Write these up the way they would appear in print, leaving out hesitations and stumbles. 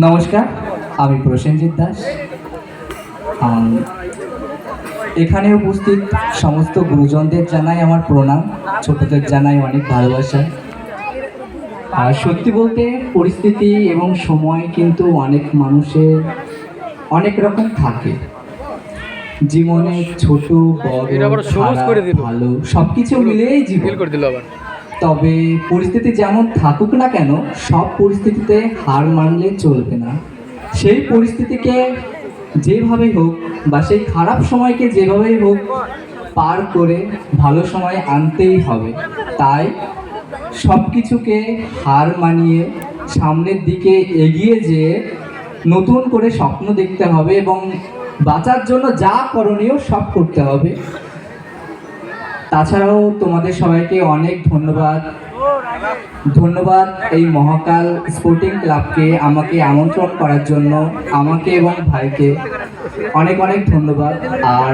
নমস্কার, আমি প্রসেনজিৎ দাস। এখানে উপস্থিত সমস্ত গুরুজনদের জানাই আমার প্রণাম, ছোটদের জানাই অনেক ভালোবাসা। আর সত্যি বলতে পরিস্থিতি এবং সময় কিন্তু অনেক মানুষের অনেক রকম থাকে জীবনে, ছোট বড় খারাপ ভালো সব কিছু মিলিয়েই জীবন। তবে পরিস্থিতি যেমন থাকুক না কেন, সব পরিস্থিতিতে হার মানলে চলবে না। সেই পরিস্থিতিকে যেভাবেই হোক বা সেই খারাপ সময়কে যেভাবেই হোক পার করে ভালো সময় আনতেই হবে। তাই সব কিছুকে হার মানিয়ে সামনের দিকে এগিয়ে যেয়ে নতুন করে স্বপ্ন দেখতে হবে এবং বাঁচার জন্য যা করণীয় সব করতে হবে। তাছাড়াও তোমাদের সবাইকে অনেক ধন্যবাদ এই মহাকাল স্পোর্টিং ক্লাবকে আমাকে আমন্ত্রণ করার জন্য, আমাকে এবং ভাইকে অনেক অনেক ধন্যবাদ। আর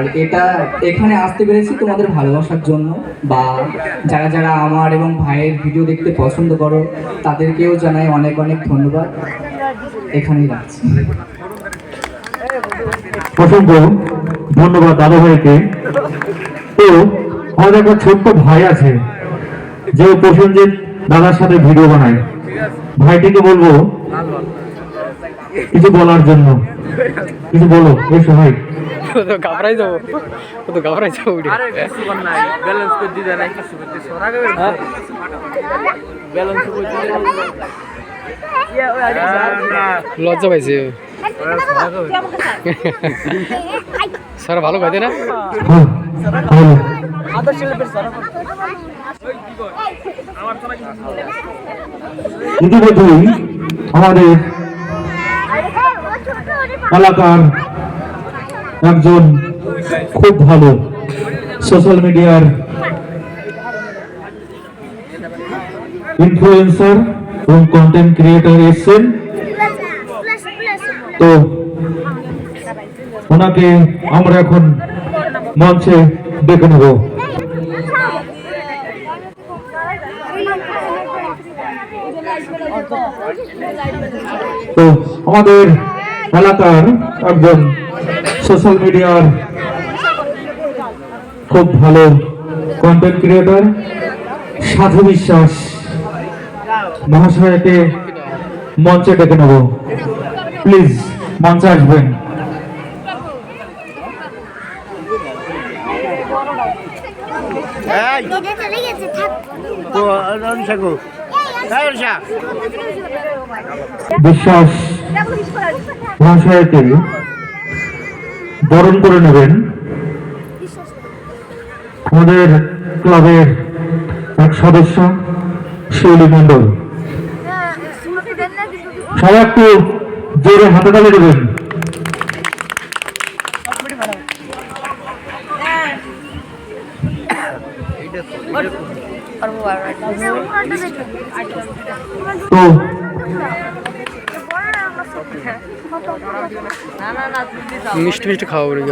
এখানে আসতে পেরেছি তোমাদের ভালোবাসার জন্য, বা যারা যারা আমার এবং ভাইয়ের ভিডিও দেখতে পছন্দ করো তাদেরকেও জানাই অনেক অনেক ধন্যবাদ। এখানেই রাখছি। অসংখ্য ধন্যবাদ দাদা ভাইকে। তো আমাদের একটা ছোট্ট ভাই আছে যে প্রসেনজিৎ দাদার সাথে ভিডিও বানায়। ভাইটিকে বলবো কিছু বলার জন্য। কিছু বলো, এসো ভাই। ঘাবড়াই যাবো, ঘাবড়াই যাবো। লজ্জা পাইছে স্যার, ভালো খাইতে না। ইতিমধ্যেই আমাদের এলাকার একজন খুব ভালো সোশ্যাল মিডিয়ার ইনফ্লুয়েন্সার এবং কন্টেন্ট ক্রিয়েটর এসছেন। তো ওনাকে আমরা এখন মঞ্চে ডেকে নেব। তো আমাদের এলাকার একজন সোশ্যাল মিডিয়ার খুব ভালো কন্টেন্ট ক্রিয়েটর সাধু বিশ্বাস মহাশয়কে মঞ্চে ডেকে নেব। প্লিজ মঞ্চে আসবেন। বিশ্বাস মহাশয়কে বরণ করে নেবেন আমাদের ক্লাবের এক সদস্য শৈলী মণ্ডল। সবাই একটু জোরে হাতে তালি দেবেন। তো মিষ্টি মিষ্টি খাওয়া পড়ে